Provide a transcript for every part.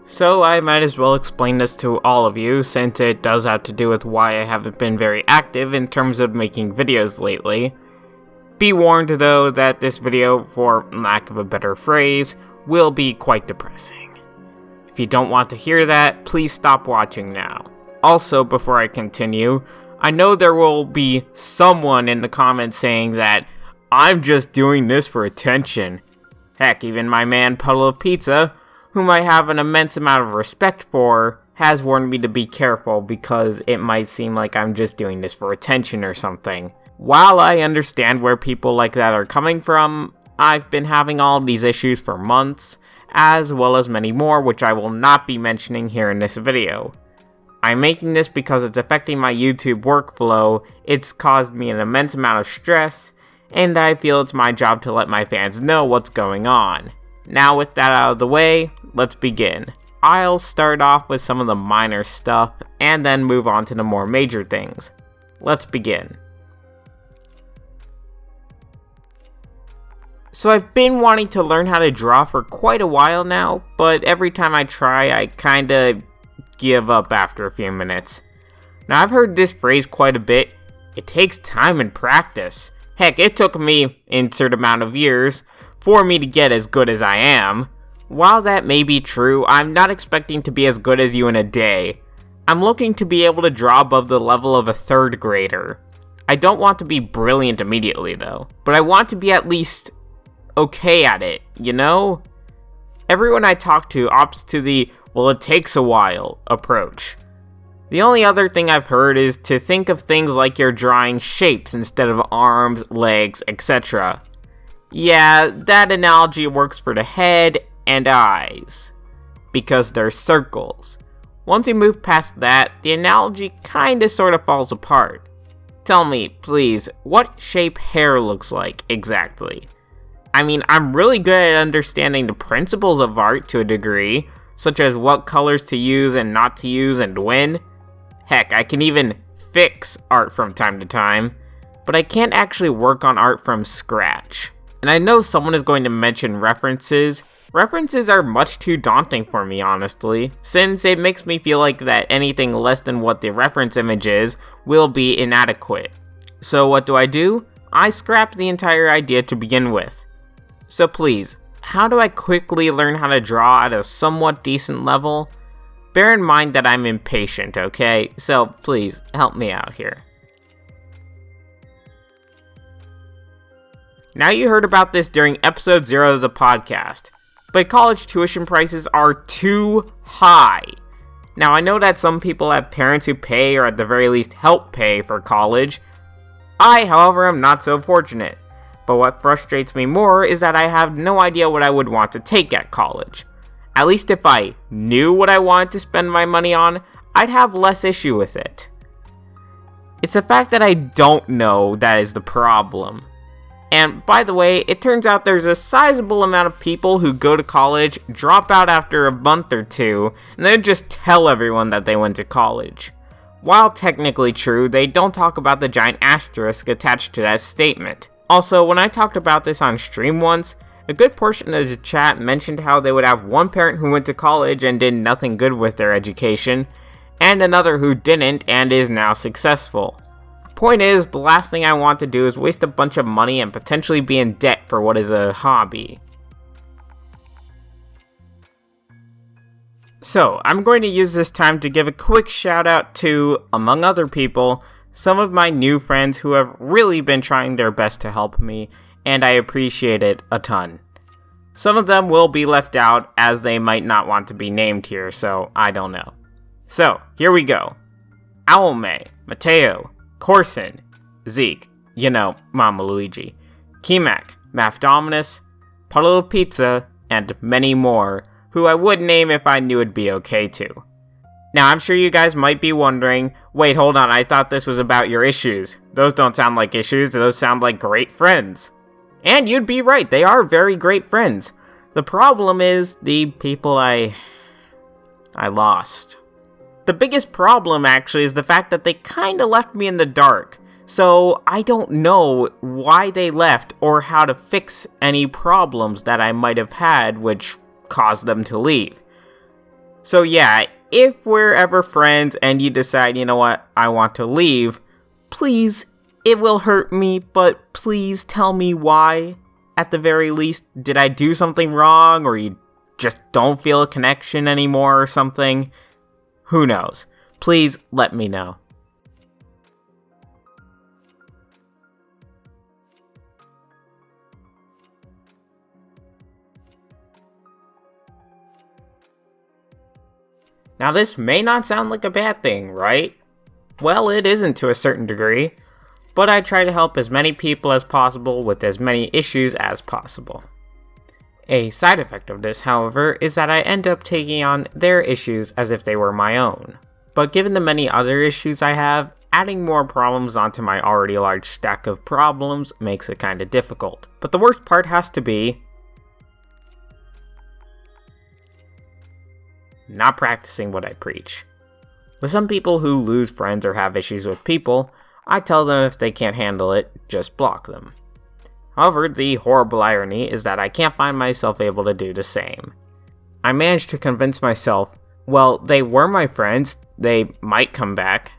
So I might as well explain this to all of you, since it does have to do with why I haven't been very active in terms of making videos lately. Be warned though that this video, for lack of a better phrase, will be quite depressing. If you don't want to hear that, please stop watching now. Also, before I continue, I know there will be someone in the comments saying that I'm just doing this for attention. Heck, even my man Puddle of Pizza, whom I have an immense amount of respect for, has warned me to be careful because it might seem like I'm just doing this for attention or something. While I understand where people like that are coming from, I've been having all of these issues for months, as well as many more which I will not be mentioning here in this video. I'm making this because it's affecting my YouTube workflow, it's caused me an immense amount of stress, and I feel it's my job to let my fans know what's going on. Now with that out of the way, let's begin. I'll start off with some of the minor stuff, and then move on to the more major things. Let's begin. So I've been wanting to learn how to draw for quite a while now, but every time I try, I kinda give up after a few minutes. Now I've heard this phrase quite a bit, it takes time and practice. Heck, it took me, insert amount of years, for me to get as good as I am. While that may be true, I'm not expecting to be as good as you in a day. I'm looking to be able to draw above the level of a 3rd grader. I don't want to be brilliant immediately though, but I want to be at least okay at it, you know? Everyone I talk to opts to the, well, it takes a while approach. The only other thing I've heard is to think of things like you're drawing shapes instead of arms, legs, etc. Yeah, that analogy works for the head and eyes, because they're circles. Once you move past that, the analogy kinda sorta falls apart. Tell me, please, what shape hair looks like exactly? I mean, I'm really good at understanding the principles of art to a degree, such as what colors to use and not to use and when. Heck, I can even fix art from time to time, but I can't actually work on art from scratch. And I know someone is going to mention references. References are much too daunting for me, honestly, since it makes me feel like that anything less than what the reference image is will be inadequate. So what do? I scrap the entire idea to begin with. So please, how do I quickly learn how to draw at a somewhat decent level? Bear in mind that I'm impatient, okay? So please, help me out here. Now you heard about this during episode 0 of the podcast, but college tuition prices are too high. Now I know that some people have parents who pay or at the very least help pay for college. I, however, am not so fortunate. But what frustrates me more is that I have no idea what I would want to take at college. At least if I knew what I wanted to spend my money on, I'd have less issue with it. It's the fact that I don't know that is the problem. And by the way, it turns out there's a sizable amount of people who go to college, drop out after a month or two, and then just tell everyone that they went to college. While technically true, they don't talk about the giant asterisk attached to that statement. Also, when I talked about this on stream once, a good portion of the chat mentioned how they would have one parent who went to college and did nothing good with their education, and another who didn't and is now successful. Point is, the last thing I want to do is waste a bunch of money and potentially be in debt for what is a hobby. So, I'm going to use this time to give a quick shout out to, among other people, some of my new friends who have really been trying their best to help me, and I appreciate it a ton. Some of them will be left out as they might not want to be named here, so I don't know. So, here we go. Owlmay, Mateo, Corson, Zeke, you know, Mama Luigi, Kimak, Math Dominus, Puddle of Pizza, and many more, who I would name if I knew it'd be okay to. Now, I'm sure you guys might be wondering, wait, hold on, I thought this was about your issues. Those don't sound like issues, those sound like great friends. And you'd be right, they are very great friends. The problem is the people I lost. The biggest problem, actually, is the fact that they kinda left me in the dark. So, I don't know why they left or how to fix any problems that I might have had which caused them to leave. So yeah, if we're ever friends and you decide, you know what, I want to leave, please, it will hurt me, but please tell me why. At the very least, did I do something wrong, or you just don't feel a connection anymore or something? Who knows? Please let me know. Now this may not sound like a bad thing, right? Well, it isn't to a certain degree, but I try to help as many people as possible with as many issues as possible. A side effect of this, however, is that I end up taking on their issues as if they were my own. But given the many other issues I have, adding more problems onto my already large stack of problems makes it kinda difficult. But the worst part has to be not practicing what I preach. With some people who lose friends or have issues with people, I tell them if they can't handle it, just block them. However, the horrible irony is that I can't find myself able to do the same. I managed to convince myself, well, they were my friends, they might come back,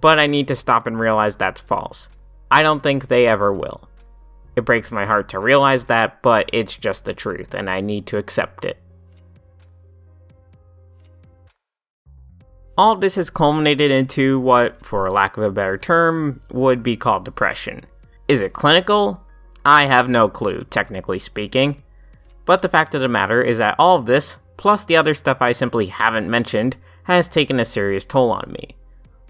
but I need to stop and realize that's false. I don't think they ever will. It breaks my heart to realize that, but it's just the truth, and I need to accept it. All this has culminated into what, for lack of a better term, would be called depression. Is it clinical? I have no clue, technically speaking. But the fact of the matter is that all of this, plus the other stuff I simply haven't mentioned, has taken a serious toll on me.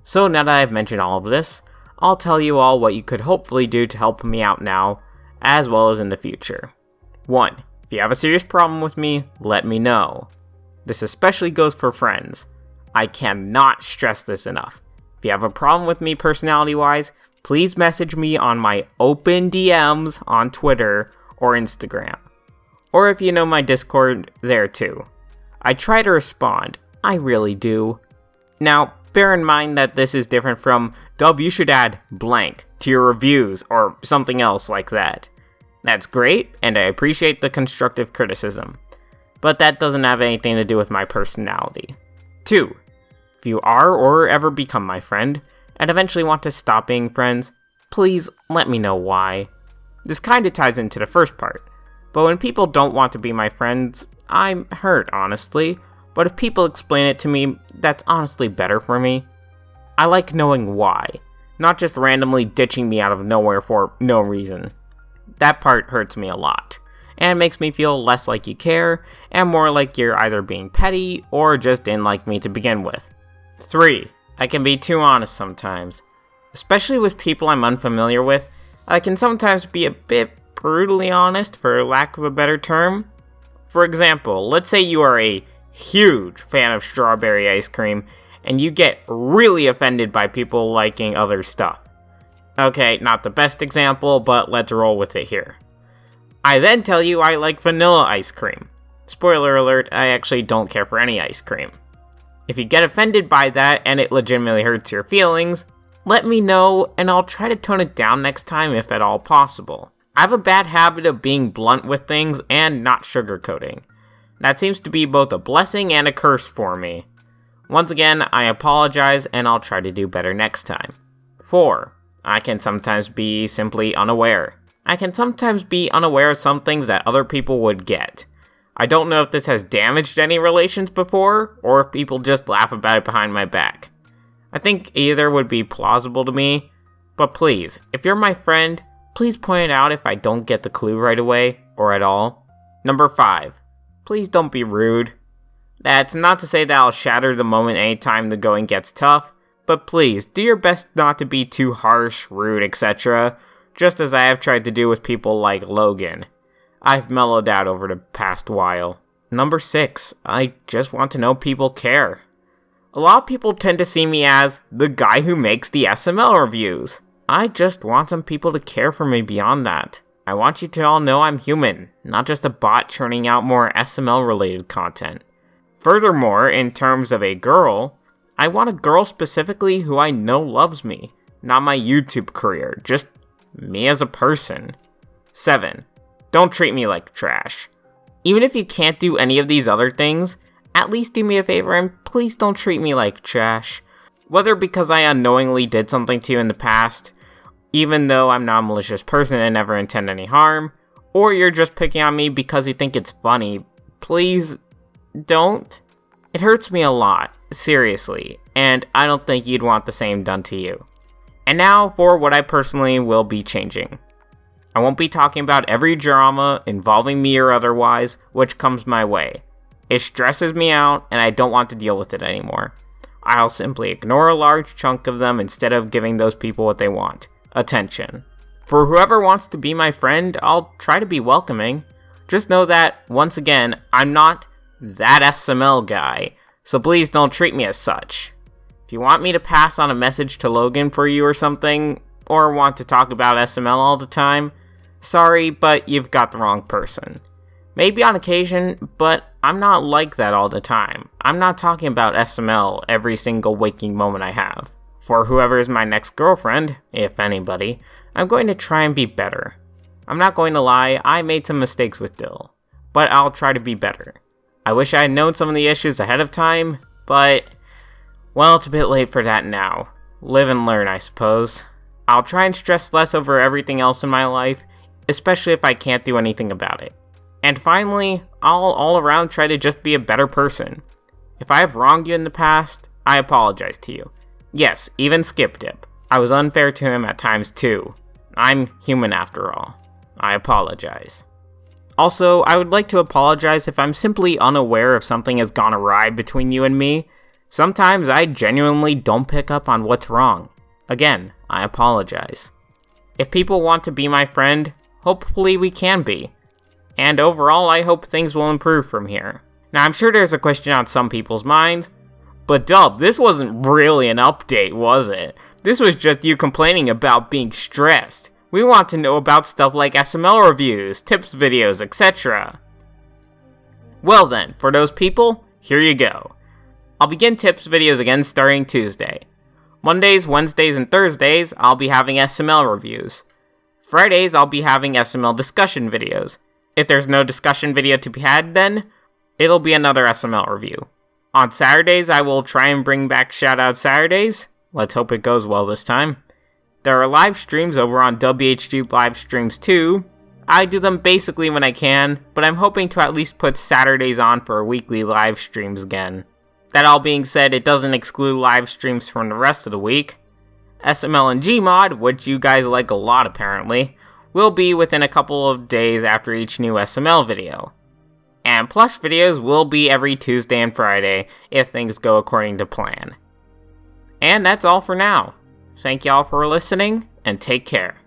So now that I've mentioned all of this, I'll tell you all what you could hopefully do to help me out now, as well as in the future. 1. If you have a serious problem with me, let me know. This especially goes for friends. I cannot stress this enough. If you have a problem with me personality-wise, please message me on my open DMs on Twitter or Instagram. Or if you know my Discord, there too. I try to respond, I really do. Now, bear in mind that this is different from, Dub, you should add blank to your reviews or something else like that. That's great, and I appreciate the constructive criticism. But that doesn't have anything to do with my personality. 2. If you are or ever become my friend, and eventually want to stop being friends, please let me know why. This kinda ties into the first part, but when people don't want to be my friends, I'm hurt, honestly, but if people explain it to me, that's honestly better for me. I like knowing why, not just randomly ditching me out of nowhere for no reason. That part hurts me a lot, and makes me feel less like you care, and more like you're either being petty, or just didn't like me to begin with. 3. I can be too honest sometimes. Especially with people I'm unfamiliar with, I can sometimes be a bit brutally honest, for lack of a better term. For example, let's say you are a huge fan of strawberry ice cream, and you get really offended by people liking other stuff. Okay, not the best example, but let's roll with it here. I then tell you I like vanilla ice cream. Spoiler alert, I actually don't care for any ice cream. If you get offended by that and it legitimately hurts your feelings, let me know and I'll try to tone it down next time if at all possible. I have a bad habit of being blunt with things and not sugarcoating. That seems to be both a blessing and a curse for me. Once again, I apologize and I'll try to do better next time. 4. I can sometimes be simply unaware. I can sometimes be unaware of some things that other people would get. I don't know if this has damaged any relations before, or if people just laugh about it behind my back. I think either would be plausible to me, but please, if you're my friend, please point it out if I don't get the clue right away, or at all. Number 5. Please don't be rude. That's not to say that I'll shatter the moment anytime the going gets tough, but please, do your best not to be too harsh, rude, etc., just as I have tried to do with people like Logan. I've mellowed out over the past while. Number 6, I just want to know people care. A lot of people tend to see me as the guy who makes the SML reviews. I just want some people to care for me beyond that. I want you to all know I'm human, not just a bot churning out more SML related content. Furthermore, in terms of a girl, I want a girl specifically who I know loves me, not my YouTube career, just me as a person. 7. Don't treat me like trash. Even if you can't do any of these other things, At least do me a favor and please don't treat me like trash. Whether because I unknowingly did something to you in the past, even though I'm not a malicious person and never intend any harm, or you're just picking on me because you think it's funny, please don't. It hurts me a lot, seriously, and I don't think you'd want the same done to you. And now for what I personally will be changing. I won't be talking about every drama, involving me or otherwise, which comes my way. It stresses me out, and I don't want to deal with it anymore. I'll simply ignore a large chunk of them instead of giving those people what they want. Attention. For whoever wants to be my friend, I'll try to be welcoming. Just know that, once again, I'm not that SML guy, so please don't treat me as such. If you want me to pass on a message to Logan for you or something, or want to talk about SML all the time, sorry, but you've got the wrong person. Maybe on occasion, but I'm not like that all the time. I'm not talking about SML every single waking moment I have. For whoever is my next girlfriend, if anybody, I'm going to try and be better. I'm not going to lie, I made some mistakes with Dill, but I'll try to be better. I wish I had known some of the issues ahead of time, but, well, it's a bit late for that now. Live and learn, I suppose. I'll try and stress less over everything else in my life, especially if I can't do anything about it. And finally, I'll all around try to just be a better person. If I have wronged you in the past, I apologize to you. Yes, even Skip Dip. I was unfair to him at times too. I'm human after all. I apologize. Also, I would like to apologize if I'm simply unaware if something has gone awry between you and me. Sometimes I genuinely don't pick up on what's wrong. Again, I apologize. If people want to be my friend, hopefully we can be. And overall, I hope things will improve from here. Now, I'm sure there's a question on some people's minds, but Dub, this wasn't really an update, was it? This was just you complaining about being stressed. We want to know about stuff like SML reviews, tips videos, etc. Well then, for those people, here you go. I'll begin tips videos again starting Tuesday. Mondays, Wednesdays, and Thursdays, I'll be having SML reviews. Fridays, I'll be having SML discussion videos. If there's no discussion video to be had then, it'll be another SML review. On Saturdays, I will try and bring back Shoutout Saturdays. Let's hope it goes well this time. There are live streams over on dabhdude live streams too. I do them basically when I can, but I'm hoping to at least put Saturdays on for weekly live streams again. That all being said, it doesn't exclude live streams from the rest of the week. SML and Gmod, which you guys like a lot apparently, will be within a couple of days after each new SML video. And plush videos will be every Tuesday and Friday if things go according to plan. And that's all for now. Thank y'all for listening, and take care.